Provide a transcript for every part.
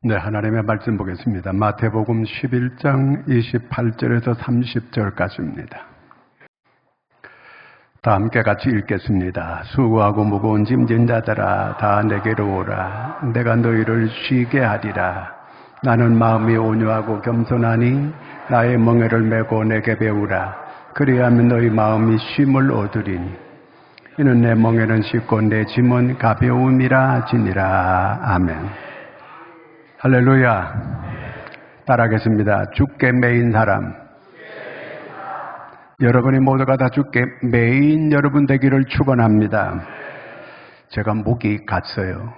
네, 하나님의 말씀 보겠습니다. 마태복음 11장 28절에서 30절까지입니다. 다 함께 같이 읽겠습니다. 수고하고 무거운 짐진 자들아 다 내게로 오라. 내가 너희를 쉬게 하리라. 나는 마음이 온유하고 겸손하니 나의 멍에를 메고 내게 배우라. 그리하면 너희 마음이 쉼을 얻으리니 이는 내 멍에는 쉽고 내 짐은 가벼움이라 지니라. 아멘. 할렐루야. 따라하겠습니다. 주께 매인 사람. 여러분이 모두가 다 주께 매인 여러분 되기를 축원합니다. 제가 목이 갔어요.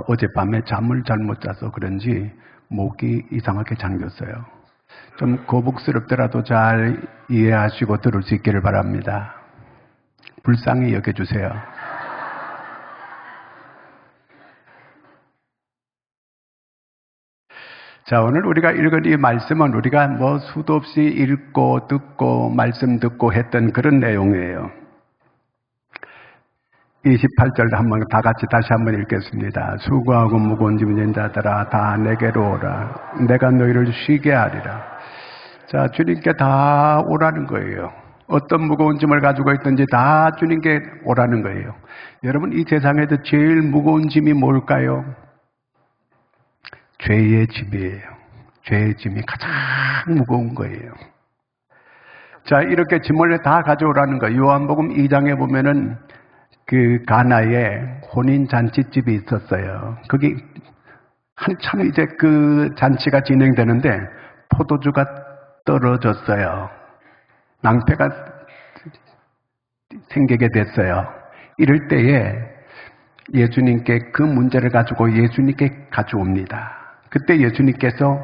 어젯밤에 잠을 잘못 자서 그런지 목이 이상하게 잠겼어요. 좀 거북스럽더라도 잘 이해하시고 들을 수 있기를 바랍니다. 불쌍히 여겨주세요. 자, 오늘 우리가 읽은 이 말씀은 우리가 수도 없이 읽고 듣고 말씀 듣고 했던 그런 내용이에요. 28절 한번 다 같이 다시 한번 읽겠습니다. 수고하고 무거운 짐진 자들아 다 내게로 오라. 내가 너희를 쉬게 하리라. 자, 주님께 다 오라는 거예요. 어떤 무거운 짐을 가지고 있든지 다 주님께 오라는 거예요. 여러분, 이 세상에서 제일 무거운 짐이 뭘까요? 죄의 짐이에요. 죄의 짐이 가장 무거운 거예요. 자, 이렇게 짐을 다 가져오라는 거예요. 요한복음 2장에 보면은 그 가나에 혼인 잔치집이 있었어요. 거기 한참 이제 그 잔치가 진행되는데 포도주가 떨어졌어요. 낭패가 생기게 됐어요. 이럴 때에 예수님께 그 문제를 가지고 예수님께 가져옵니다. 그때 예수님께서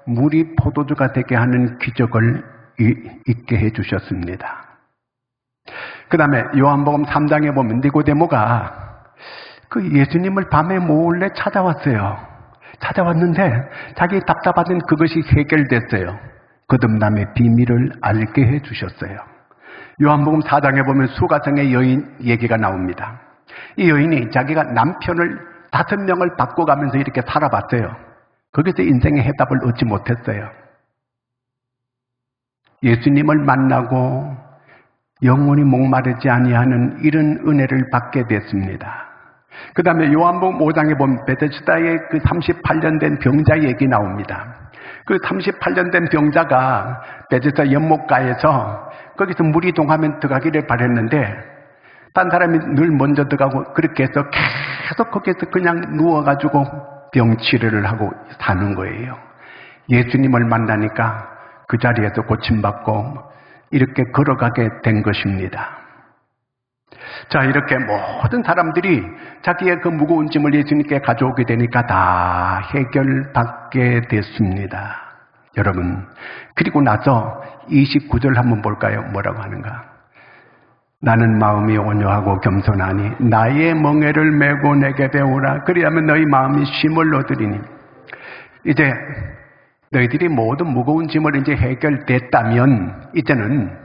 물이 포도주가 되게 하는 기적을 있게 해주셨습니다. 그 다음에 요한복음 3장에 보면 니고데모가 그 예수님을 밤에 몰래 찾아왔어요. 찾아왔는데 자기 답답하던 그것이 해결됐어요. 거듭남의 비밀을 알게 해주셨어요. 요한복음 4장에 보면 수가성의 여인 얘기가 나옵니다. 이 여인이 자기가 남편을 5명을 바꿔가면서 이렇게 살아봤어요. 거기서 인생의 해답을 얻지 못했어요. 예수님을 만나고 영원히 목마르지 아니하는 이런 은혜를 받게 됐습니다. 그 다음에 요한복음 5장에 보면 베데스다의 그 38년 된 병자 얘기 나옵니다. 그 38년 된 병자가 베데스다 연못가에서 거기서 물이 동하면 들어가기를 바랬는데 딴 사람이 늘 먼저 들어가고 그렇게 해서 계속 거기서 그냥 누워가지고 병치료를 하고 사는 거예요. 예수님을 만나니까 그 자리에서 고침받고 이렇게 걸어가게 된 것입니다. 자, 이렇게 모든 사람들이 자기의 그 무거운 짐을 예수님께 가져오게 되니까 다 해결받게 됐습니다. 여러분, 그리고 나서 29절 한번 볼까요? 뭐라고 하는가? 나는 마음이 온유하고 겸손하니 나의 멍에를 메고 내게 배우라. 그리하면 너희 마음이 쉼을 얻으리니. 이제 너희들이 모든 무거운 짐을 이제 해결됐다면 이제는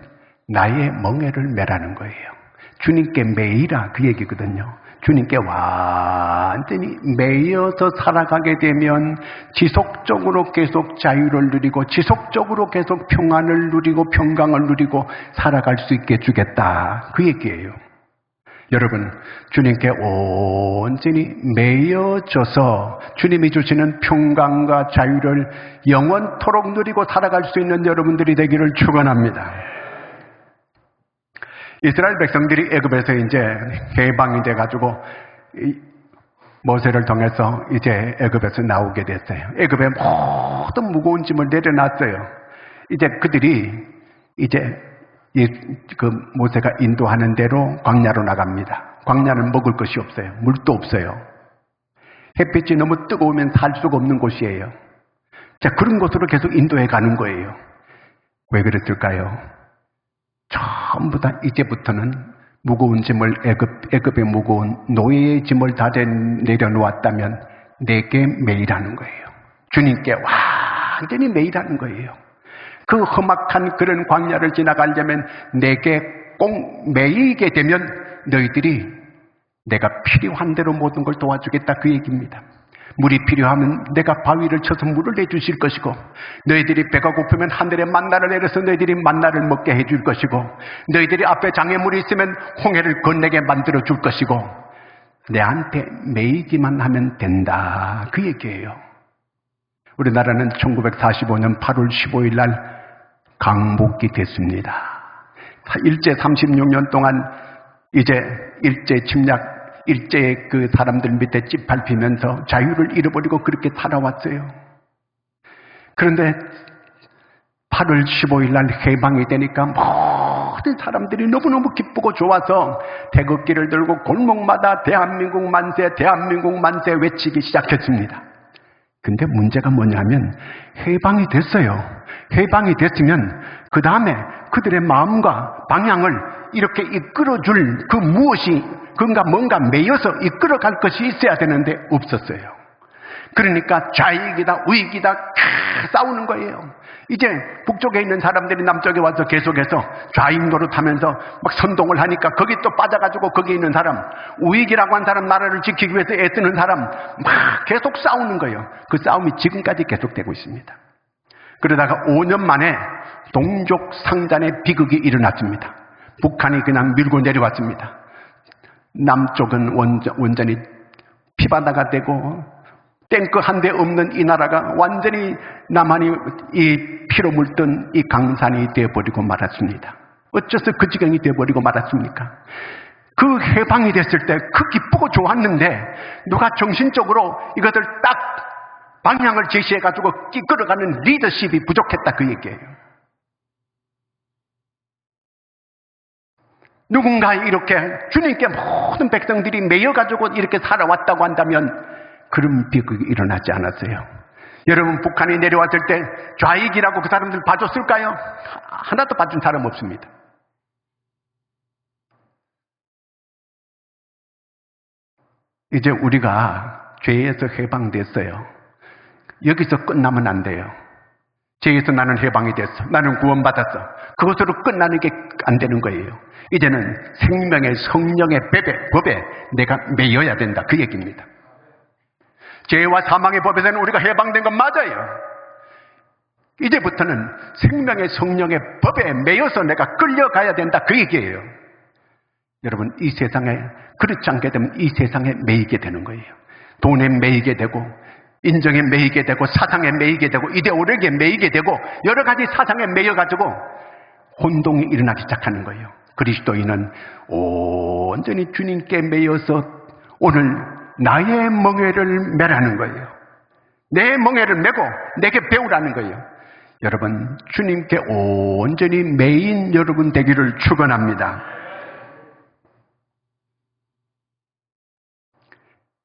나의 멍에를 메라는 거예요. 주님께 매이라 그 얘기거든요. 주님께 완전히 매여서 살아가게 되면 지속적으로 계속 자유를 누리고 지속적으로 계속 평안을 누리고 평강을 누리고 살아갈 수 있게 주겠다. 그 얘기예요. 여러분, 주님께 온전히 매여져서 주님이 주시는 평강과 자유를 영원토록 누리고 살아갈 수 있는 여러분들이 되기를 축원합니다. 이스라엘 백성들이 애굽에서 이제 해방이 돼가지고 모세를 통해서 이제 애굽에서 나오게 됐어요. 애굽에 모든 무거운 짐을 내려놨어요. 이제 그들이 이제 그 모세가 인도하는 대로 광야로 나갑니다. 광야는 먹을 것이 없어요. 물도 없어요. 햇빛이 너무 뜨거우면 살 수가 없는 곳이에요. 자, 그런 곳으로 계속 인도해 가는 거예요. 왜 그랬을까요? 전부 다 이제부터는 무거운 짐을 애굽의 무거운 노예의 짐을 다 내려놓았다면 내게 매이라는 거예요. 주님께 완전히 매이라는 거예요. 그 험악한 그런 광야를 지나가려면 내게 꼭 매이게 되면 너희들이 내가 필요한 대로 모든 걸 도와주겠다 그 얘기입니다. 물이 필요하면 내가 바위를 쳐서 물을 내주실 것이고, 너희들이 배가 고프면 하늘의 만나를 내려서 너희들이 만나를 먹게 해줄 것이고, 너희들이 앞에 장애물이 있으면 홍해를 건네게 만들어 줄 것이고, 내한테 매이기만 하면 된다, 그 얘기예요. 우리나라는 1945년 8월 15일 날 강복이 됐습니다. 일제 36년 동안 이제 일제 침략, 일제의 그 사람들 밑에 찌밟히면서 자유를 잃어버리고 그렇게 살아왔어요. 그런데 8월 15일 날 해방이 되니까 모든 사람들이 너무너무 기쁘고 좋아서 태극기를 들고 골목마다 대한민국 만세, 대한민국 만세 외치기 시작했습니다. 근데 문제가 뭐냐면 해방이 됐어요. 해방이 됐으면 그 다음에 그들의 마음과 방향을 이렇게 이끌어줄 그 무엇이 뭔가 매여서 이끌어갈 것이 있어야 되는데 없었어요. 그러니까 좌익이다 우익이다 싸우는 거예요. 이제 북쪽에 있는 사람들이 남쪽에 와서 계속해서 좌익 노릇하면서 막 선동을 하니까 거기 또 빠져가지고 거기 있는 사람, 우익이라고 한 사람, 나라를 지키기 위해서 애쓰는 사람 막 계속 싸우는 거예요. 그 싸움이 지금까지 계속되고 있습니다. 그러다가 5년 만에 동족 상잔의 비극이 일어났습니다. 북한이 그냥 밀고 내려왔습니다. 남쪽은 완전히 피바다가 되고 탱크 한 대 없는 이 나라가 완전히 남한이 이 피로 물든 이 강산이 되어버리고 말았습니다. 어째서 그 지경이 되어버리고 말았습니까? 그 해방이 됐을 때 그 기쁘고 좋았는데 누가 정신적으로 이것을 딱 방향을 제시해가지고 이끌어가는 리더십이 부족했다, 그 얘기예요. 누군가 이렇게 주님께 모든 백성들이 매여가지고 이렇게 살아왔다고 한다면 그런 비극이 일어나지 않았어요. 여러분, 북한이 내려왔을 때 좌익이라고 그 사람들 봐줬을까요? 하나도 봐준 사람 없습니다. 이제 우리가 죄에서 해방됐어요. 여기서 끝나면 안 돼요. 죄에서 나는 해방이 됐어, 나는 구원받았어, 그것으로 끝나는 게 안 되는 거예요. 이제는 생명의 성령의 법에 내가 매여야 된다, 그 얘기입니다. 죄와 사망의 법에서는 우리가 해방된 건 맞아요. 이제부터는 생명의 성령의 법에 매여서 내가 끌려가야 된다, 그 얘기예요. 여러분, 이 세상에 그렇지 않게 되면 이 세상에 매이게 되는 거예요. 돈에 매이게 되고, 인정에 매이게 되고, 사상에 매이게 되고, 이데올로기에 매이게 되고, 여러 가지 사상에 매여가지고 혼동이 일어나기 시작하는 거예요. 그리스도인은 온전히 주님께 매여서 오늘 나의 멍에를 매라는 거예요. 내 멍에를 메고 내게 배우라는 거예요. 여러분, 주님께 온전히 매인 여러분 되기를 축원합니다.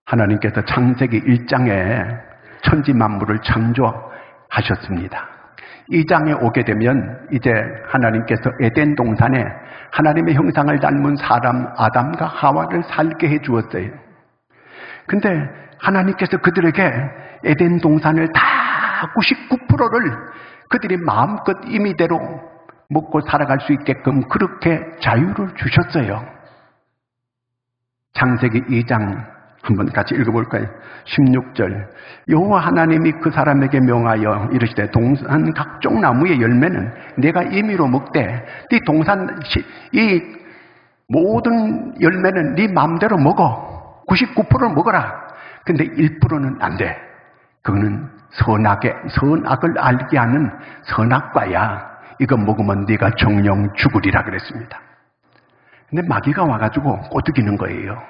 하나님께서 창세기 1장에 천지 만물을 창조하셨습니다. 2장에 오게 되면 이제 하나님께서 에덴 동산에 하나님의 형상을 닮은 사람 아담과 하와를 살게 해 주었어요. 근데 하나님께서 그들에게 에덴 동산을 다 99%를 그들이 마음껏 임의대로 먹고 살아갈 수 있게끔 그렇게 자유를 주셨어요. 창세기 2장 한번 같이 읽어볼까요? 16절. 여호와 하나님이 그 사람에게 명하여 이르시되 동산 각종 나무의 열매는 내가 임의로 먹되 네 동산 이 모든 열매는 네 마음대로 먹어. 99%를 먹어라. 근데 1%는 안 돼. 그거는 선악을 알게 하는 선악과야. 이거 먹으면 네가 정령 죽으리라 그랬습니다. 근데 마귀가 와가지고 꼬드기는 거예요.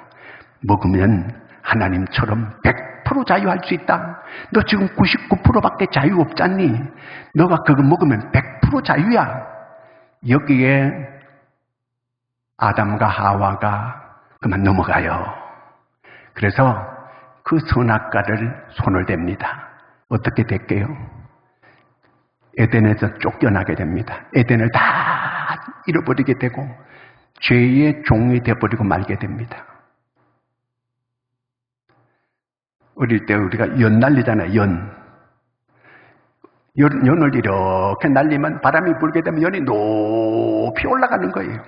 먹으면 하나님처럼 100% 자유할 수 있다. 너 지금 99%밖에 자유 없잖니? 너가 그거 먹으면 100% 자유야. 여기에 아담과 하와가 그만 넘어가요. 그래서 그 선악과를 손을 댑니다. 어떻게 될게요? 에덴에서 쫓겨나게 됩니다. 에덴을 다 잃어버리게 되고 죄의 종이 되어버리고 말게 됩니다. 어릴 때 우리가 연 날리잖아요. 연을 이렇게 날리면 바람이 불게 되면 연이 높이 올라가는 거예요.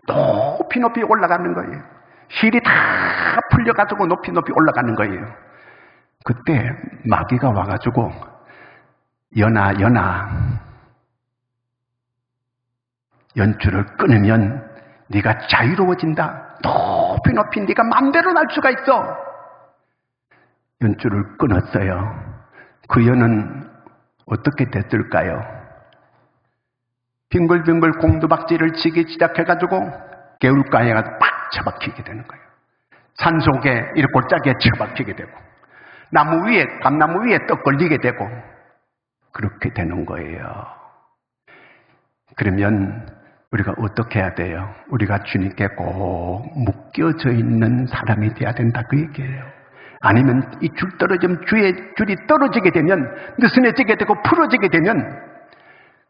높이 올라가는 거예요. 실이 다 풀려가지고 높이 높이 올라가는 거예요. 그때 마귀가 와가지고 연아 연줄을 끊으면 네가 자유로워진다. 높이 높이 네가 마음대로 날 수가 있어. 연줄을 끊었어요. 그 연은 어떻게 됐을까요? 빙글빙글 공두박질을 치기 시작해가지고 개울가에 가서 팍 처박히게 되는 거예요. 산속에 이렇게 골짜기에 처박히게 되고 나무 위에 감나무 위에 떡 걸리게 되고 그렇게 되는 거예요. 그러면 우리가 어떻게 해야 돼요? 우리가 주님께 꼭 묶여져 있는 사람이 돼야 된다 그 얘기예요. 아니면 이 줄 떨어지면 줄이 떨어지게 되면 느슨해지게 되고 풀어지게 되면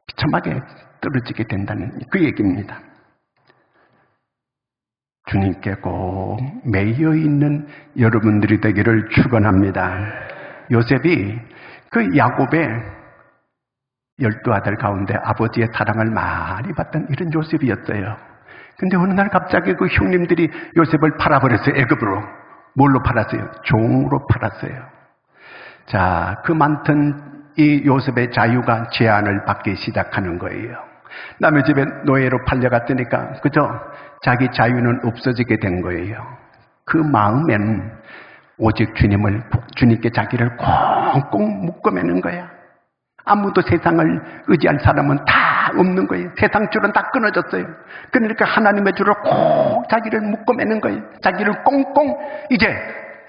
비참하게 떨어지게 된다는 그 얘기입니다. 주님께 꼭 매여 있는 여러분들이 되기를 축원합니다. 요셉이 그 야곱의 12아들 가운데 아버지의 사랑을 많이 받던 이런 요셉이었어요. 근데 어느 날 갑자기 그 형님들이 요셉을 팔아버렸어요. 애굽으로. 뭘로 팔았어요? 종으로 팔았어요. 자, 그 많던 이 요셉의 자유가 제한을 받기 시작하는 거예요. 남의 집에 노예로 팔려갔으니까 그저 자기 자유는 없어지게 된 거예요. 그 마음엔 오직 주님께 자기를 꽁꽁 묶어매는 거야. 아무도 세상을 의지할 사람은 다 없는 거예요. 세상 줄은 다 끊어졌어요. 그러니까 하나님의 줄을 꼭 자기를 묶어매는 거예요. 자기를 꽁꽁 이제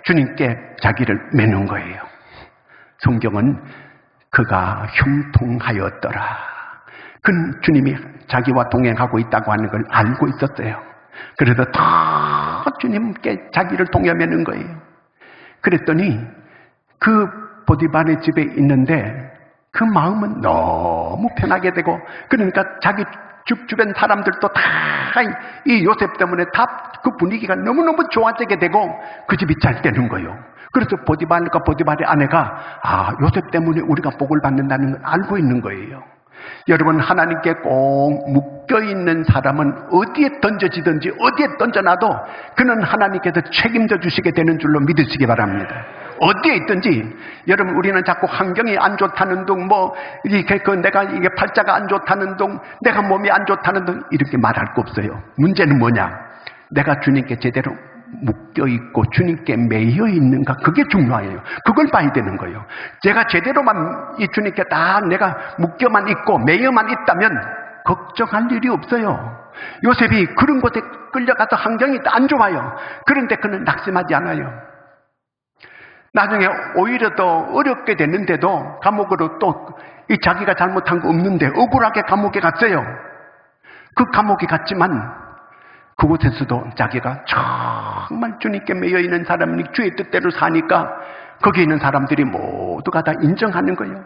주님께 자기를 매는 거예요. 성경은 그가 형통하였더라. 그는 주님이 자기와 동행하고 있다고 하는 걸 알고 있었어요. 그래서 다 주님께 자기를 동여매는 거예요. 그랬더니 그 보디발의 집에 있는데 그 마음은 너무 편하게 되고 그러니까 자기 주변 사람들도 다 이 요셉 때문에 다 그 분위기가 너무너무 좋아지게 되고 그 집이 잘 되는 거예요. 그래서 보디발과 보디발의 아내가 요셉 때문에 우리가 복을 받는다는 걸 알고 있는 거예요. 여러분 하나님께 꼭 묶여있는 사람은 어디에 던져지든지 어디에 던져놔도 그는 하나님께서 책임져 주시게 되는 줄로 믿으시기 바랍니다. 어디에 있든지. 여러분 우리는 자꾸 환경이 안 좋다는 둥 내가 이게 팔자가 안 좋다는 둥 내가 몸이 안 좋다는 둥 이렇게 말할 거 없어요. 문제는 뭐냐? 내가 주님께 제대로 묶여있고 주님께 매여 있는가 그게 중요해요. 그걸 봐야 되는 거예요. 제가 제대로만 이 주님께 딱 내가 묶여만 있고 매여만 있다면 걱정할 일이 없어요. 요셉이 그런 곳에 끌려가서 환경이 안 좋아요. 그런데 그는 낙심하지 않아요. 나중에 오히려 더 어렵게 됐는데도 감옥으로 또 이 자기가 잘못한 거 없는데 억울하게 감옥에 갔어요. 그 감옥에 갔지만 그곳에서도 자기가 정말 주님께 매여 있는 사람이 주의 뜻대로 사니까 거기 있는 사람들이 모두가 다 인정하는 거예요.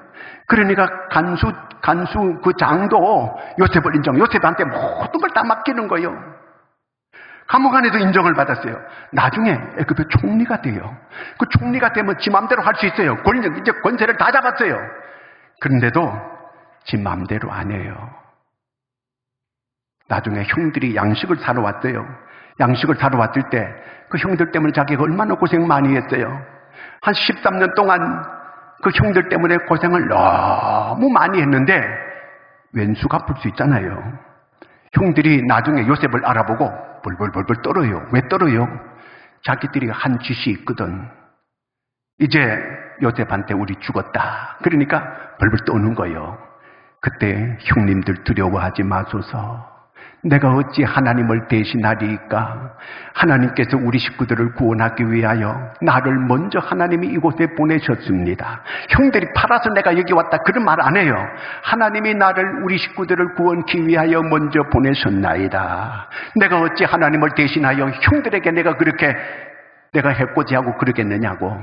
그러니까 간수 그 장도 요셉을 요셉한테 모든 걸 다 맡기는 거예요. 감옥 안에도 인정을 받았어요. 나중에 애굽의 총리가 돼요. 그 총리가 되면 지 마음대로 할 수 있어요. 이제 권세를 다 잡았어요. 그런데도 지 마음대로 안 해요. 나중에 형들이 양식을 사러 왔어요. 양식을 사러 왔을 때 그 형들 때문에 자기가 얼마나 고생 많이 했어요. 한 13년 동안 그 형들 때문에 고생을 너무 많이 했는데 왼수 갚을 수 있잖아요. 형들이 나중에 요셉을 알아보고 벌벌벌벌 떨어요. 왜 떨어요? 자기들이 한 짓이 있거든. 이제 요셉한테 우리 죽었다. 그러니까 벌벌 떠는 거예요. 그때 형님들 두려워하지 마소서. 내가 어찌 하나님을 대신하리이까? 하나님께서 우리 식구들을 구원하기 위하여 나를 먼저 하나님이 이곳에 보내셨습니다. 형들이 팔아서 내가 여기 왔다 그런 말 안 해요. 하나님이 나를 우리 식구들을 구원하기 위하여 먼저 보내셨나이다. 내가 어찌 하나님을 대신하여 형들에게 내가 그렇게 내가 해코지하고 그러겠느냐고.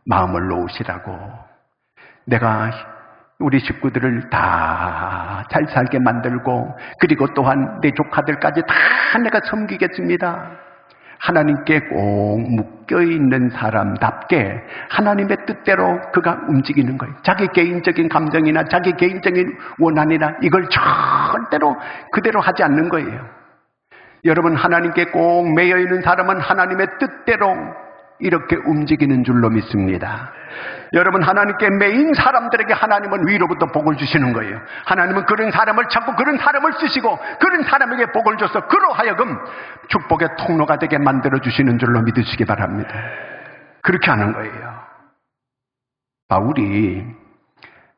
마음을 놓으시라고. 내가 우리 식구들을 다 잘 살게 만들고 그리고 또한 내 조카들까지 다 내가 섬기겠습니다. 하나님께 꼭 묶여있는 사람답게 하나님의 뜻대로 그가 움직이는 거예요. 자기 개인적인 감정이나 자기 개인적인 원한이나 이걸 절대로 그대로 하지 않는 거예요. 여러분, 하나님께 꼭 매여 있는 사람은 하나님의 뜻대로 이렇게 움직이는 줄로 믿습니다. 여러분, 하나님께 매인 사람들에게 하나님은 위로부터 복을 주시는 거예요. 하나님은 그런 사람을 찾고 그런 사람을 쓰시고 그런 사람에게 복을 줘서 그로 하여금 축복의 통로가 되게 만들어 주시는 줄로 믿으시기 바랍니다. 그렇게 하는 거예요. 바울이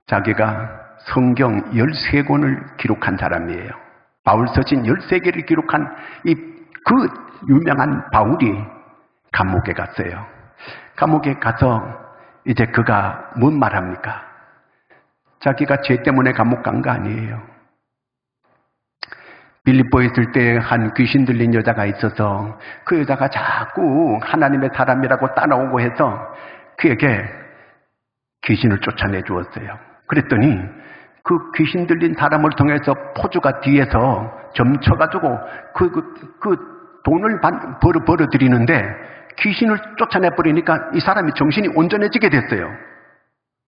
자기가 성경 13권을 기록한 사람이에요. 바울 서신 13개를 기록한 그 유명한 바울이 감옥에 갔어요. 감옥에 가서 이제 그가 뭔 말합니까? 자기가 죄 때문에 감옥 간 거 아니에요. 빌립보에 있을 때 한 귀신 들린 여자가 있어서 그 여자가 자꾸 하나님의 사람이라고 따라오고 해서 그에게 귀신을 쫓아내 주었어요. 그랬더니 그 귀신 들린 사람을 통해서 포주가 뒤에서 점쳐가지고 그 돈을 벌어들이는데 귀신을 쫓아내버리니까 이 사람이 정신이 온전해지게 됐어요.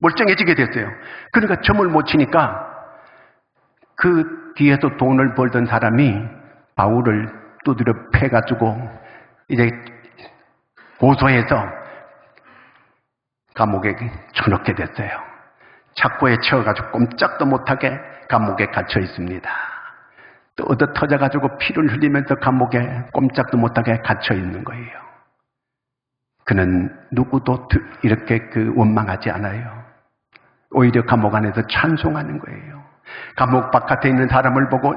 멀쩡해지게 됐어요. 그러니까 점을 못 치니까 그 뒤에서 돈을 벌던 사람이 바울을 두드려 패가지고 이제 고소해서 감옥에 쳐넣게 됐어요. 착고에 채워가지고 꼼짝도 못하게 감옥에 갇혀 있습니다. 또 얻어 터져가지고 피를 흘리면서 감옥에 꼼짝도 못하게 갇혀 있는 거예요. 그는 누구도 이렇게 원망하지 않아요. 오히려 감옥 안에서 찬송하는 거예요. 감옥 바깥에 있는 사람을 보고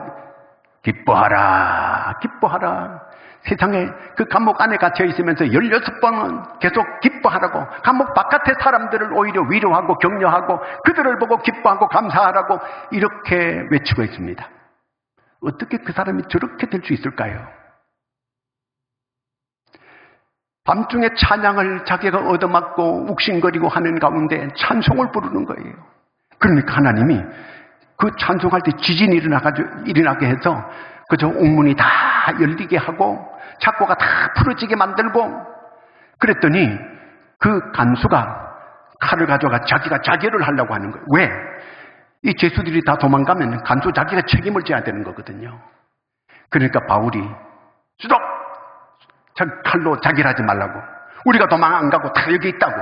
기뻐하라, 기뻐하라. 세상에 그 감옥 안에 갇혀 있으면서 16번은 계속 기뻐하라고, 감옥 바깥의 사람들을 오히려 위로하고 격려하고 그들을 보고 기뻐하고 감사하라고 이렇게 외치고 있습니다. 어떻게 그 사람이 저렇게 될 수 있을까요? 밤중에 찬양을 자기가 얻어맞고 욱신거리고 하는 가운데 찬송을 부르는 거예요. 그러니까 하나님이 그 찬송할 때 지진이 일어나게 해서 그저 옥문이 다 열리게 하고 착고가 다 풀어지게 만들고, 그랬더니 그 간수가 칼을 가져가 자기가 자결을 하려고 하는 거예요. 왜? 이 죄수들이 다 도망가면 간수 자기가 책임을 져야 되는 거거든요. 그러니까 바울이 수독! 칼로 자결하지 말라고. 우리가 도망 안 가고 다 여기 있다고.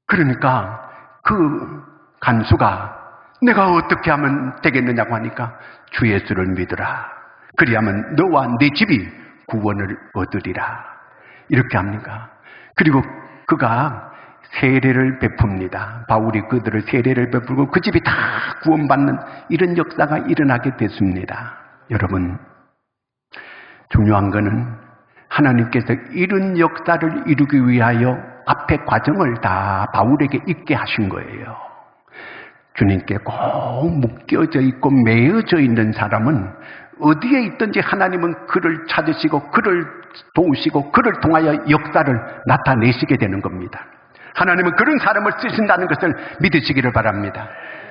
그러니까 그 간수가 내가 어떻게 하면 되겠느냐고 하니까 주 예수를 믿으라. 그리하면 너와 네 집이 구원을 얻으리라. 이렇게 합니까? 그리고 그가 세례를 베풉니다. 바울이 그들을 세례를 베풀고 그 집이 다 구원받는 이런 역사가 일어나게 됐습니다. 여러분, 중요한 것은 하나님께서 이런 역사를 이루기 위하여 앞에 과정을 다 바울에게 있게 하신 거예요. 주님께 꼭 묶여져 있고 매여져 있는 사람은 어디에 있든지 하나님은 그를 찾으시고 그를 도우시고 그를 통하여 역사를 나타내시게 되는 겁니다. 하나님은 그런 사람을 쓰신다는 것을 믿으시기를 바랍니다.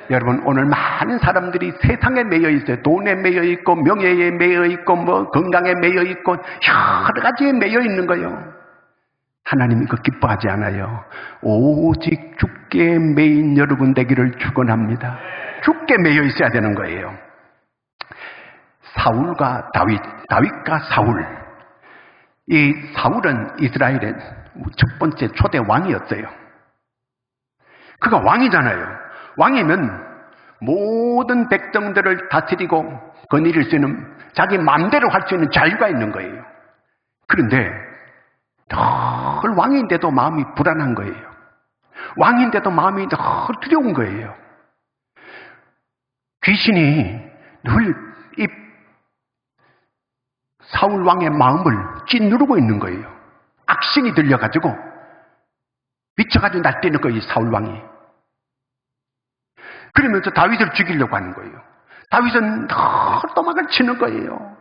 여러분, 오늘 많은 사람들이 세상에 매여 있어요. 돈에 매여 있고 명예에 매여 있고 건강에 매여 있고 여러 가지에 매여 있는 거예요. 하나님이 그 기뻐하지 않아요. 오직 주께 매인 여러분 되기를 축원합니다. 주께 매여 있어야 되는 거예요. 사울과 다윗과 사울. 이 사울은 이스라엘의 첫 번째 초대 왕이었어요. 그가 왕이잖아요. 왕이면 모든 백성들을 다스리고 거느릴 수 있는, 자기 마음대로 할 수 있는 자유가 있는 거예요. 그런데 늘 왕인데도 마음이 불안한 거예요. 왕인데도 마음이 늘 두려운 거예요. 귀신이 늘 이 사울 왕의 마음을 짓누르고 있는 거예요. 악신이 들려가지고 미쳐가지고 날뛰는 거예요, 사울 왕이. 그러면서 다윗을 죽이려고 하는 거예요. 다윗은 늘 도망을 치는 거예요.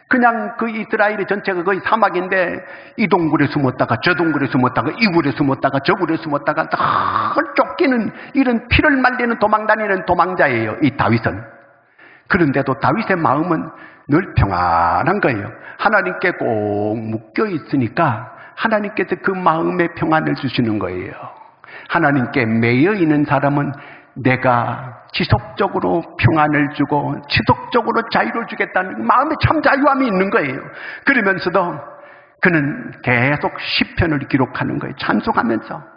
그냥 그 이스라엘의 전체가 거의 사막인데 이 동굴에 숨었다가 저 동굴에 숨었다가 이 굴에 숨었다가 저 굴에 숨었다가 늘 쫓기는 이런 피를 말리는 도망다니는 도망자예요, 이 다윗은. 그런데도 다윗의 마음은 늘 평안한 거예요. 하나님께 꼭 묶여 있으니까 하나님께서 그 마음의 평안을 주시는 거예요. 하나님께 매여 있는 사람은 내가 지속적으로 평안을 주고 지속적으로 자유를 주겠다는 마음에 참 자유함이 있는 거예요. 그러면서도 그는 계속 시편을 기록하는 거예요. 찬송하면서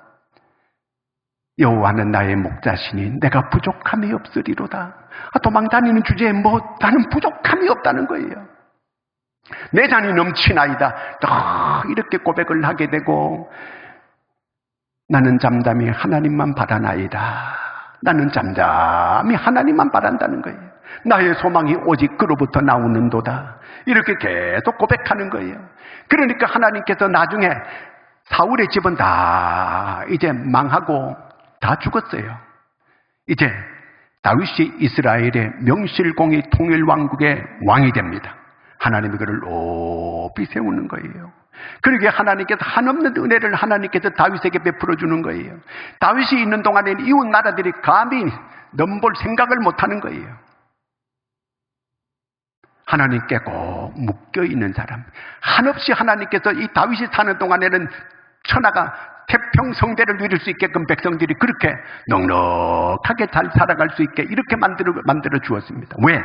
여호와는 나의 목자시니 내가 부족함이 없으리로다. 도망다니는 주제에 나는 부족함이 없다는 거예요. 내 잔이 넘치나이다. 이렇게 고백을 하게 되고 나는 잠잠히 하나님만 바라나이다. 나는 잠잠히 하나님만 바란다는 거예요. 나의 소망이 오직 그로부터 나오는도다. 이렇게 계속 고백하는 거예요. 그러니까 하나님께서 나중에 사울의 집은 다 이제 망하고 다 죽었어요. 이제 다윗이 이스라엘의 명실공히 통일왕국의 왕이 됩니다. 하나님이 그를 높이 세우는 거예요. 그러기에 하나님께서 한없는 은혜를 하나님께서 다윗에게 베풀어 주는 거예요. 다윗이 있는 동안에는 이웃 나라들이 감히 넘볼 생각을 못하는 거예요. 하나님께 꼭 묶여있는 사람, 한없이 하나님께서 이 다윗이 사는 동안에는 천하가 태평성대를 누릴 수 있게끔 백성들이 그렇게 넉넉하게 잘 살아갈 수 있게 이렇게 만들어 주었습니다. 왜?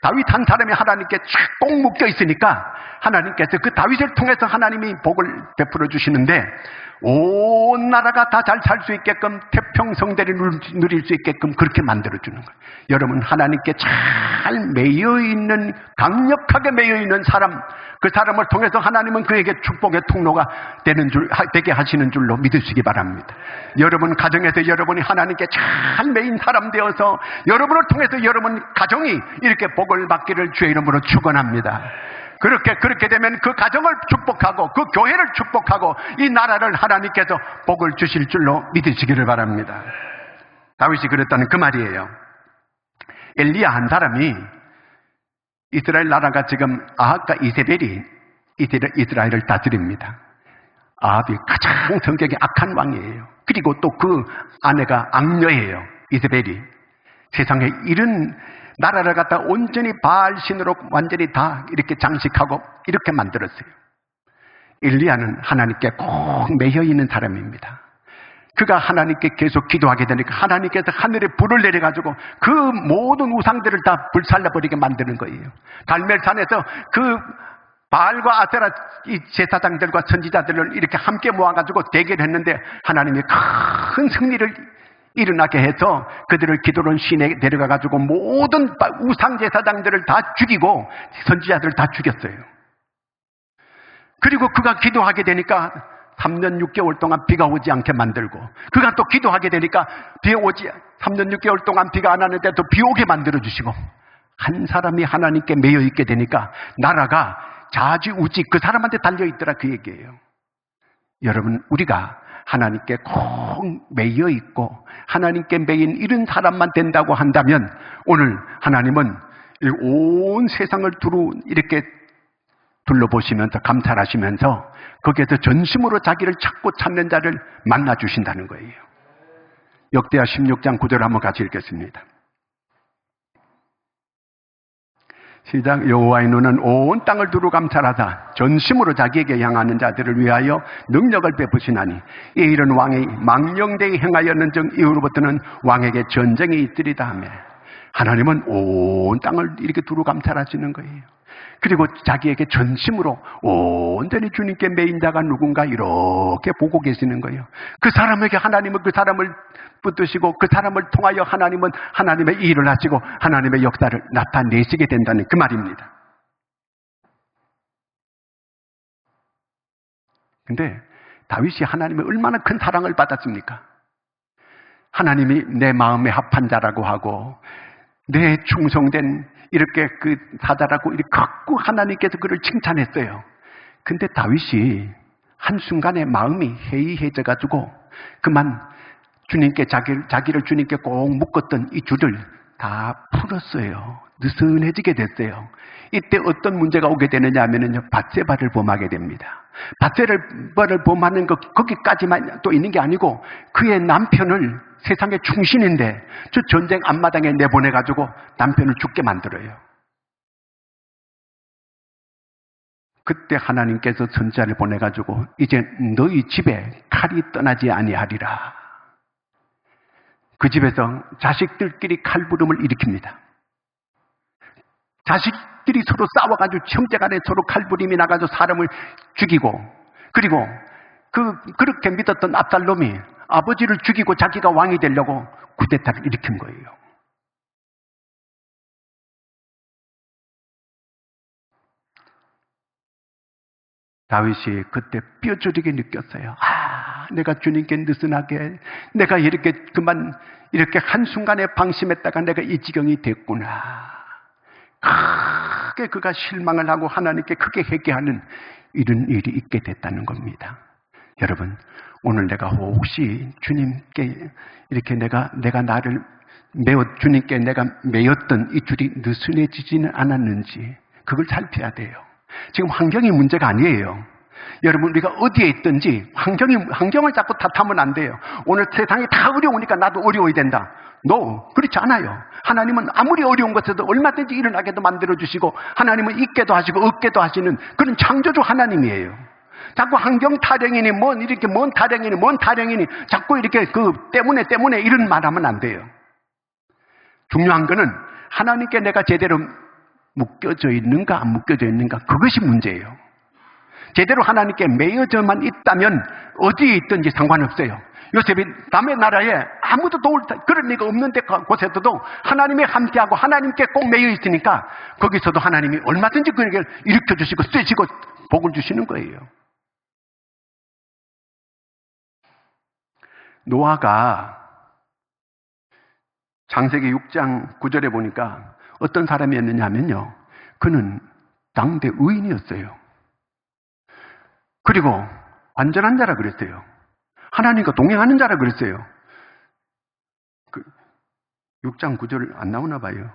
다윗 한 사람이 하나님께 꼭 묶여 있으니까 하나님께서 그 다윗을 통해서 하나님이 복을 베풀어 주시는데 온 나라가 다 잘 살 수 있게끔 태평성대를 누릴 수 있게끔 그렇게 만들어 주는 거예요. 여러분, 하나님께 잘 매여 있는, 강력하게 매여 있는 사람, 그 사람을 통해서 하나님은 그에게 축복의 통로가 되게 하시는 줄로 믿으시기 바랍니다. 여러분 가정에서 여러분이 하나님께 잘 매인 사람 되어서 여러분을 통해서 여러분 가정이 이렇게 복을 받기를 주의 이름으로 축원합니다. 그렇게 되면 그 가정을 축복하고 그 교회를 축복하고 이 나라를 하나님께서 복을 주실 줄로 믿으시기를 바랍니다. 다윗이 그랬다는 그 말이에요. 엘리야 한 사람이 이스라엘 나라가 지금 아합과 이세벨이 이스라엘을 다스립니다. 아합이 가장 성격이 악한 왕이에요. 그리고 또 그 아내가 악녀예요. 이세벨이. 세상에 이런 나라를 갖다 온전히 바알신으로 완전히 다 이렇게 장식하고 이렇게 만들었어요. 엘리야는 하나님께 꼭 매여 있는 사람입니다. 그가 하나님께 계속 기도하게 되니까 하나님께서 하늘에 불을 내려가지고 그 모든 우상들을 다 불살라버리게 만드는 거예요. 갈멜산에서 그 바알과 아세라 이 제사장들과 선지자들을 이렇게 함께 모아가지고 대결했는데 하나님이 큰 승리를 일어나게 해서 그들을 기도론 시내에 데려가가지고 모든 우상 제사장들을 다 죽이고 선지자들을 다 죽였어요. 그리고 그가 기도하게 되니까 3년 6개월 동안 비가 오지 않게 만들고, 그가 또 기도하게 되니까 3년 6개월 동안 비가 안 왔는데 또 비 오게 만들어주시고, 한 사람이 하나님께 매여 있게 되니까 나라가 좌지우지 그 사람한테 달려있더라, 그 얘기예요. 여러분, 우리가 하나님께 꼭 매여 있고 하나님께 매인 이런 사람만 된다고 한다면 오늘 하나님은 온 세상을 이렇게 둘러보시면서 감찰하시면서 거기에서 전심으로 자기를 찾고 찾는 자를 만나 주신다는 거예요. 역대하 16장 9절 한번 같이 읽겠습니다. 시작. 여호와의 눈은 온 땅을 두루 감찰하사 전심으로 자기에게 향하는 자들을 위하여 능력을 베푸시나니 이 일은 왕이 망령되이 행하였는즉 이후로부터는 왕에게 전쟁이 있으리다 하며, 하나님은 온 땅을 이렇게 두루 감찰하시는 거예요. 그리고 자기에게 전심으로 온전히 주님께 매인 자가 누군가 이렇게 보고 계시는 거예요. 그 사람에게 하나님은 그 사람을 붙드시고 그 사람을 통하여 하나님은 하나님의 일을 하시고 하나님의 역사를 나타내시게 된다는 그 말입니다. 근데 다윗이 하나님의 얼마나 큰 사랑을 받았습니까? 하나님이 내 마음에 합한 자라고 하고 내 충성된 이렇게 그 사자라고 이렇게 갖고 하나님께서 그를 칭찬했어요. 근데 다윗이 한순간에 마음이 해이해져가지고 그만 주님께 자기를 주님께 꼭 묶었던 이 줄을 다 풀었어요. 느슨해지게 됐어요. 이때 어떤 문제가 오게 되느냐 하면은요, 밧세바를 범하게 됩니다. 밧세바를 범하는 거기까지만 또 있는 게 아니고 그의 남편을 세상의 충신인데 저 전쟁 앞마당에 내보내가지고 남편을 죽게 만들어요. 그때 하나님께서 선지자를 보내가지고 이제 너희 집에 칼이 떠나지 아니하리라. 그 집에서 자식들끼리 칼부림을 일으킵니다. 자식들이 서로 싸워가지고 형제간에 서로 칼부림이 나가지고 사람을 죽이고, 그리고 그렇게 믿었던 압살롬이 아버지를 죽이고 자기가 왕이 되려고 쿠데타를 일으킨 거예요. 다윗이 그때 뼈저리게 느꼈어요. 내가 주님께 느슨하게, 내가 이렇게 이렇게 한순간에 방심했다가 내가 이 지경이 됐구나. 크게 그가 실망을 하고 하나님께 크게 회개하는 이런 일이 있게 됐다는 겁니다. 여러분, 오늘 내가 혹시 주님께 이렇게 내가 나를 주님께 내가 매였던 이 줄이 느슨해지지는 않았는지 그걸 살펴야 돼요. 지금 환경이 문제가 아니에요. 여러분, 우리가 어디에 있든지 환경을 자꾸 탓하면 안 돼요. 오늘 세상이 다 어려우니까 나도 어려워야 된다. 그렇지 않아요. 하나님은 아무리 어려운 것에도 얼마든지 일어나게도 만들어주시고, 하나님은 있게도 하시고 없게도 하시는 그런 창조주 하나님이에요. 자꾸 환경 타령이니 뭔 타령이니 자꾸 이렇게 때문에 이런 말 하면 안 돼요. 중요한 거는 하나님께 내가 제대로 묶여져 있는가 안 묶여져 있는가, 그것이 문제예요. 제대로 하나님께 매여져만 있다면 어디에 있든지 상관없어요. 요셉이 남의 나라에 아무도 그런 리가 없는 곳에서도 하나님이 함께하고 하나님께 꼭 매여 있으니까 거기서도 하나님이 얼마든지 그에게 일으켜주시고 쓰시고 복을 주시는 거예요. 노아가 창세기 6장 9절에 보니까 어떤 사람이었느냐 하면요, 그는 당대 의인이었어요. 그리고 완전한 자라 그랬어요. 하나님과 동행하는 자라 그랬어요. 6장 9절 안 나오나 봐요.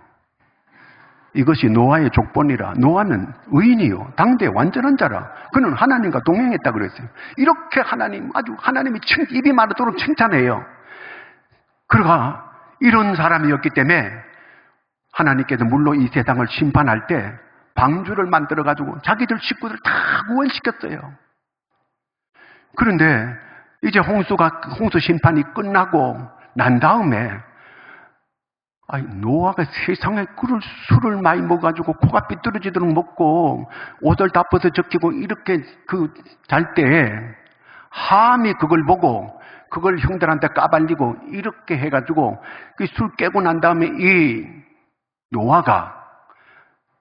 이것이 노아의 족본이라. 노아는 의인이요, 당대 완전한 자라. 그는 하나님과 동행했다 그랬어요. 이렇게 하나님이 입이 마르도록 칭찬해요. 그러가 이런 사람이었기 때문에 하나님께서 물로 이 세상을 심판할 때 방주를 만들어가지고 자기들 식구들 다 구원시켰어요. 그런데 이제 홍수 심판이 끝나고 난 다음에 노아가 세상에 술을 많이 먹어가지고 코가 삐뚤어지도록 먹고 옷을 다 벗어 적히고 이렇게 잘 때 함이 그걸 보고 그걸 형들한테 까발리고 이렇게 해가지고 술 깨고 난 다음에 이 노아가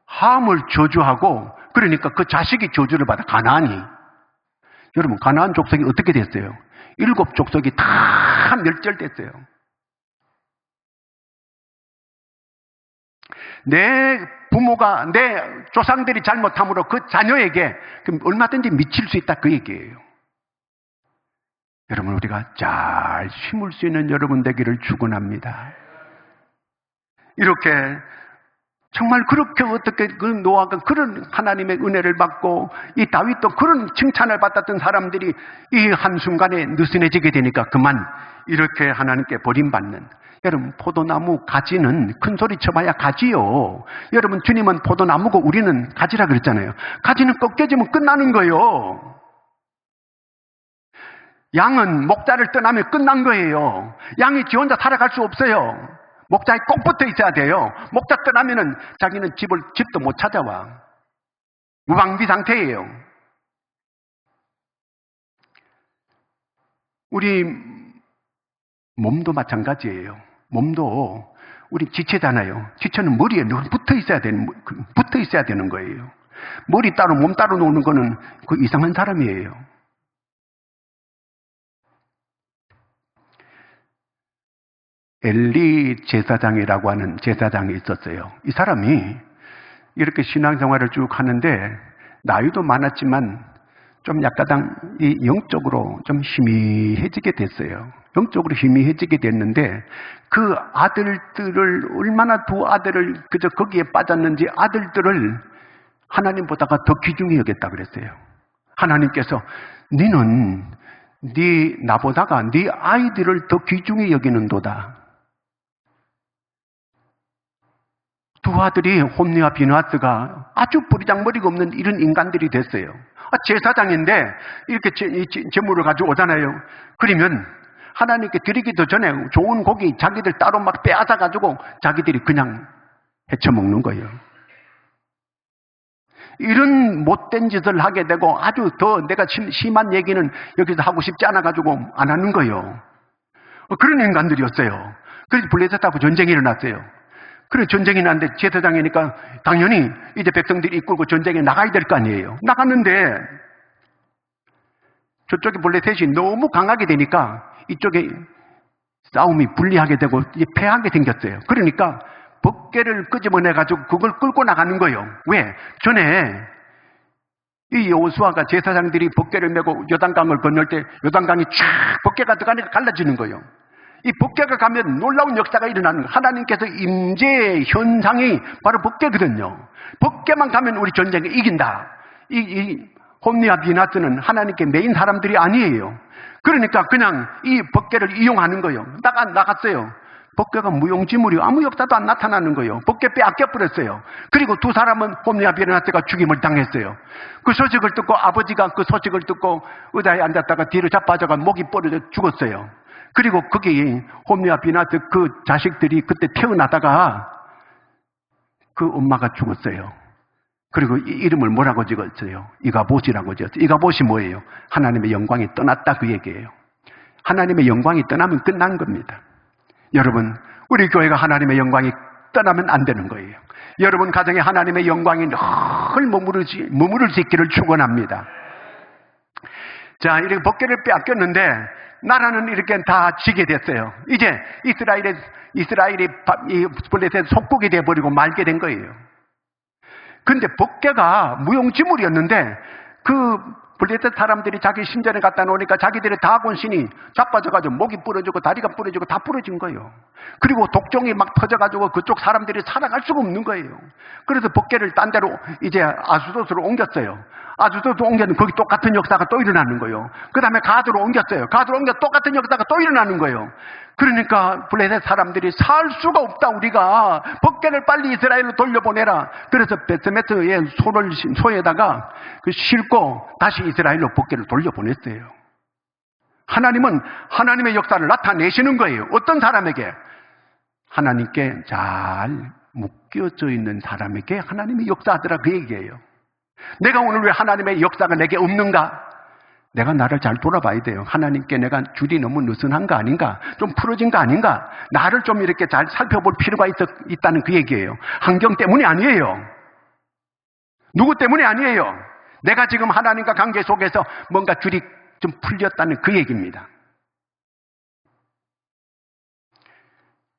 함을 저주하고, 그러니까 그 자식이 저주를 받아, 가나안이. 여러분, 가나안 족속이 어떻게 됐어요? 7 족속이 다 멸절됐어요. 내 부모가, 내 조상들이 잘못함으로 그 자녀에게 얼마든지 미칠 수 있다, 그 얘기예요. 여러분, 우리가 잘 심을 수 있는 여러분 되기를 축원합니다. 이렇게 정말 그렇게 어떻게 노아가 그런 하나님의 은혜를 받고 이 다윗도 그런 칭찬을 받았던 사람들이 이 한순간에 느슨해지게 되니까 그만 이렇게 하나님께 버림받는. 여러분, 포도나무 가지는 큰 소리 쳐봐야 가지요. 여러분, 주님은 포도나무고 우리는 가지라 그랬잖아요. 가지는 꺾여지면 끝나는 거예요. 양은 목자를 떠나면 끝난 거예요. 양이 지 혼자 살아갈 수 없어요. 목자에 꼭 붙어 있어야 돼요. 목자 떠나면은 자기는 집도 못 찾아와. 무방비 상태예요. 우리 몸도 마찬가지예요. 몸도 우리 지체잖아요. 지체는 머리에 늘 붙어 있어야 되는 거예요. 머리 따로 몸 따로 노는 거는 그 이상한 사람이에요. 엘리 제사장이라고 하는 제사장이 있었어요. 이 사람이 이렇게 신앙생활을 쭉 하는데 나이도 많았지만 좀 약간 영적으로 좀 희미해지게 됐어요. 영적으로 희미해지게 됐는데 그 아들들을 얼마나 두 아들을 그저 거기에 빠졌는지 아들들을 하나님보다가 더 귀중히 여겼다 그랬어요. 하나님께서 너는 나보다가 네 아이들을 더 귀중히 여기는도다. 두 아들이 홈리와 비느하스가 아주 뿌리장머리가 없는 이런 인간들이 됐어요. 제사장인데 이렇게 재물을 가지고 오잖아요. 그러면 하나님께 드리기도 전에 좋은 고기 자기들 따로 막 빼앗아가지고 자기들이 그냥 헤쳐먹는 거예요. 이런 못된 짓을 하게 되고 아주 더 내가 심한 얘기는 여기서 하고 싶지 않아가지고 안 하는 거예요. 그런 인간들이었어요. 그래서 블레셋하고 전쟁이 일어났어요. 그래 전쟁이 났는데 제사장이니까 당연히 이제 백성들이 이끌고 전쟁에 나가야 될 거 아니에요. 나갔는데 저쪽에 블레셋이 너무 강하게 되니까 이쪽에 싸움이 불리하게 되고 패하게 생겼어요. 그러니까 법궤를 끄집어내가지고 그걸 끌고 나가는 거예요. 왜? 전에 이 여호수아가 제사장들이 법궤를 메고 요단강을 건널 때 요단강이 쫙 법궤가 들어가니까 갈라지는 거예요. 이 법궤가 가면 놀라운 역사가 일어나는 거예요. 하나님께서 임재의 현상이 바로 법궤거든요. 법궤만 가면 우리 전쟁에 이긴다. 이 홈리와 비나스는 하나님께 매인 사람들이 아니에요. 그러니까 그냥 이 법궤를 이용하는 거예요. 나갔어요. 법궤가 무용지물이 아무 역사도 안 나타나는 거예요. 법궤 빼앗겨버렸어요. 그리고 두 사람은 홈리와 비나스가 죽임을 당했어요. 그 소식을 듣고 아버지가 그 소식을 듣고 의자에 앉았다가 뒤로 자빠져가 목이 부러져 죽었어요. 그리고 거기 홈리와 비나스 그 자식들이 그때 태어나다가 그 엄마가 죽었어요. 그리고 이 이름을 뭐라고 적었어요? 이가봇이라고 적었어요. 이가봇이 뭐예요? 하나님의 영광이 떠났다 그 얘기예요. 하나님의 영광이 떠나면 끝난 겁니다. 여러분, 우리 교회가 하나님의 영광이 떠나면 안 되는 거예요. 여러분 가정에 하나님의 영광이 늘 머무를 수 있기를 축원합니다. 자, 이렇게 법궤를 빼앗겼는데 나라는 이렇게 다 지게 됐어요. 이제 이스라엘이 블레셋 속국이 돼버리고 말게 된 거예요. 근데 법궤가 무용지물이었는데 그 블레셋 사람들이 자기 신전에 갖다 놓으니까 자기들의 다곤신이 자빠져가지고 목이 부러지고 다리가 부러지고 다 부러진 거예요. 그리고 독종이 막 퍼져가지고 그쪽 사람들이 살아갈 수가 없는 거예요. 그래서 법궤를 딴 데로 이제 아수도스로 옮겼어요. 아수도스로 옮겼는데 거기 똑같은 역사가 또 일어나는 거예요. 그 다음에 가드로 옮겼어요. 가드로 옮겨 똑같은 역사가 또 일어나는 거예요. 그러니까 블레셋 사람들이 살 수가 없다. 우리가 법궤를 빨리 이스라엘로 돌려보내라. 그래서 베스메트의 소에다가 싣고 다시 이스라엘로 법궤를 돌려보냈어요. 하나님은 하나님의 역사를 나타내시는 거예요. 어떤 사람에게? 하나님께 잘 묶여져 있는 사람에게 하나님이 역사하더라 그 얘기예요. 내가 오늘 왜 하나님의 역사가 내게 없는가? 내가 나를 잘 돌아봐야 돼요. 하나님께 내가 줄이 너무 느슨한 거 아닌가? 좀 풀어진 거 아닌가? 나를 좀 이렇게 잘 살펴볼 필요가 있다는 그 얘기예요. 환경 때문이 아니에요. 누구 때문이 아니에요. 내가 지금 하나님과 관계 속에서 뭔가 줄이 좀 풀렸다는 그 얘기입니다.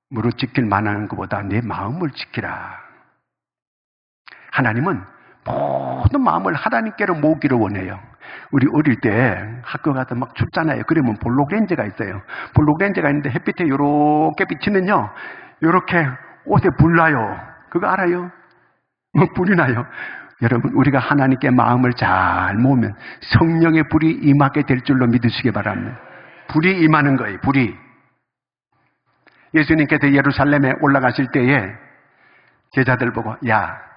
무릇 지킬 만한 것보다 내 마음을 지키라. 하나님은 모든 마음을 하나님께로 모으기를 원해요. 우리 어릴 때 학교 가서 막 춥잖아요. 그러면 볼록렌즈가 있어요. 볼록렌즈가 있는데 햇빛에 요렇게 비치면요, 요렇게 옷에 불 나요. 그거 알아요? 불이 나요. 여러분, 우리가 하나님께 마음을 잘 모으면 성령의 불이 임하게 될 줄로 믿으시기 바랍니다. 불이 임하는 거예요. 불이. 예수님께서 예루살렘에 올라가실 때에 제자들 보고, 야,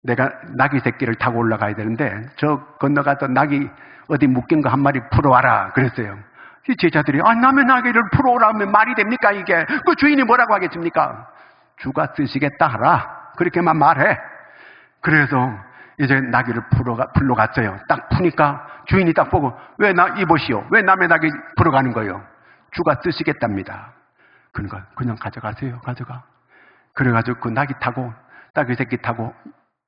내가 나귀 새끼를 타고 올라가야 되는데 저 건너가서 나귀 어디 묶인 거 한 마리 풀어와라 그랬어요. 이 제자들이 남의 나귀를 풀어오라면 말이 됩니까 이게? 그 주인이 뭐라고 하겠습니까? 주가 쓰시겠다 하라. 그렇게만 말해. 그래서 이제 나귀를 풀러 갔어요. 딱 푸니까 주인이 딱 보고, 왜 이보시오? 왜 남의 나귀 풀어가는 거예요? 주가 쓰시겠답니다. 그러니까 그냥 가져가세요. 가져가. 그래가지고 그 나귀 새끼 타고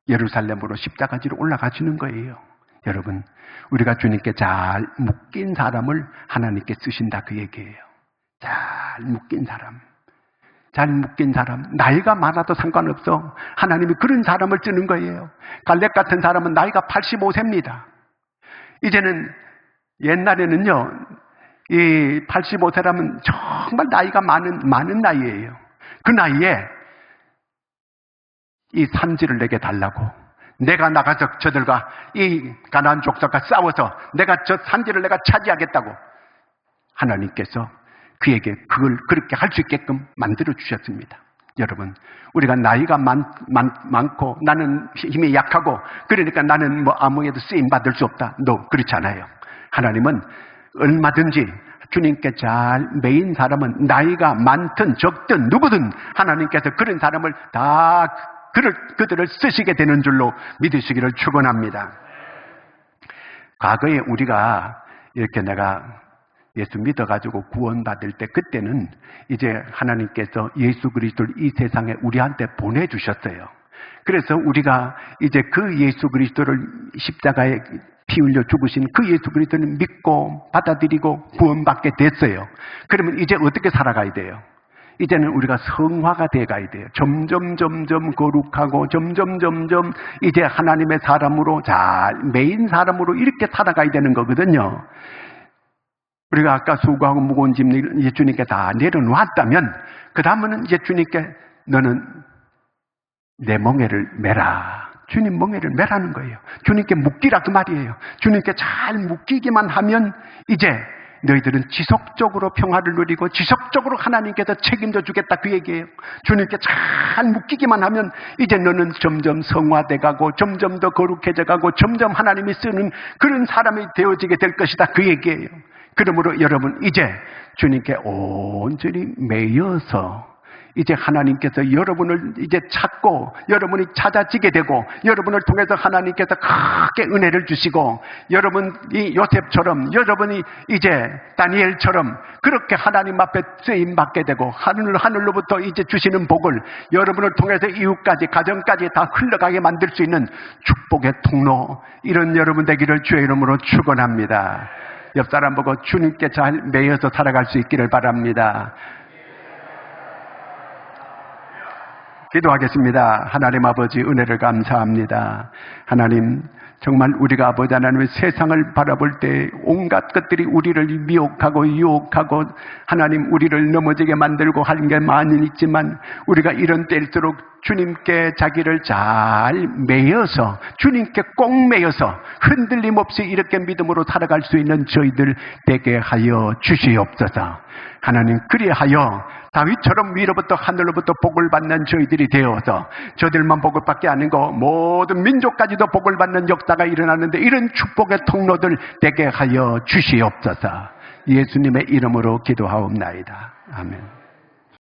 예루살렘으로 십자가지로 올라가시는 거예요. 여러분, 우리가 주님께 잘 묶인 사람을 하나님께 쓰신다 그 얘기예요. 잘 묶인 사람. 잘 묶인 사람. 나이가 많아도 상관없어. 하나님이 그런 사람을 쓰는 거예요. 갈렙 같은 사람은 나이가 85세입니다. 이제는 옛날에는요, 이 85세라면 정말 나이가 많은 나이예요. 그 나이에 이 산지를 내게 달라고. 내가 나가서 저들과 이 가나안 족속과 싸워서 내가 저 산지를 내가 차지하겠다고 하나님께서 그에게 그걸 그렇게 할 수 있게끔 만들어 주셨습니다. 여러분, 우리가 나이가 많고 나는 힘이 약하고 그러니까 나는 뭐 아무에도 쓰임 받을 수 없다. 그렇지 않아요. 하나님은 얼마든지 주님께 잘 매인 사람은 나이가 많든 적든 누구든 하나님께서 그런 사람을 다 그들을 쓰시게 되는 줄로 믿으시기를 축원합니다. 과거에 우리가 이렇게 내가 예수 믿어가지고 구원받을 때 그때는 이제 하나님께서 예수 그리스도를 이 세상에 우리한테 보내주셨어요. 그래서 우리가 이제 그 예수 그리스도를 십자가에 피 흘려 죽으신 그 예수 그리스도를 믿고 받아들이고 구원받게 됐어요. 그러면 이제 어떻게 살아가야 돼요? 이제는 우리가 성화가 돼가야 돼요. 점점 거룩하고 점점 이제 하나님의 사람으로 잘 매인 사람으로 이렇게 살아가야 되는 거거든요. 우리가 아까 수고하고 무거운 짐 이제 주님께 다 내려놓았다면 그 다음은 이제 주님께 너는 내 멍에를 매라. 주님 멍에를 매라는 거예요. 주님께 묶이라 그 말이에요. 주님께 잘 묶이기만 하면 이제 너희들은 지속적으로 평화를 누리고 지속적으로 하나님께서 책임져 주겠다 그 얘기예요. 주님께 잘 묶이기만 하면 이제 너는 점점 성화돼 가고 점점 더 거룩해져 가고 점점 하나님이 쓰는 그런 사람이 되어지게 될 것이다 그 얘기예요. 그러므로 여러분 이제 주님께 온전히 매여서 이제 하나님께서 여러분을 이제 찾고 여러분이 찾아지게 되고 여러분을 통해서 하나님께서 크게 은혜를 주시고 여러분이 요셉처럼 여러분이 이제 다니엘처럼 그렇게 하나님 앞에 쓰임 받게 되고 하늘로부터 이제 주시는 복을 여러분을 통해서 이웃까지 가정까지 다 흘러가게 만들 수 있는 축복의 통로 이런 여러분 되기를 주의 이름으로 축원합니다. 옆 사람 보고 주님께 잘 매여서 살아갈 수 있기를 바랍니다. 기도하겠습니다. 하나님 아버지 은혜를 감사합니다. 하나님 정말 우리가 아버지 하나님의 세상을 바라볼 때 온갖 것들이 우리를 미혹하고 유혹하고 하나님 우리를 넘어지게 만들고 하는 게 많이 있지만 우리가 이런 때일수록 주님께 자기를 잘 매여서 주님께 꼭 매여서 흔들림 없이 이렇게 믿음으로 살아갈 수 있는 저희들 되게 하여 주시옵소서. 하나님 그리하여 다윗처럼 위로부터 하늘로부터 복을 받는 저희들이 되어서 저들만 복을 받게 아니고 모든 민족까지도 복을 받는 역사가 일어나는데 이런 축복의 통로들 되게 하여 주시옵소서. 예수님의 이름으로 기도하옵나이다. 아멘.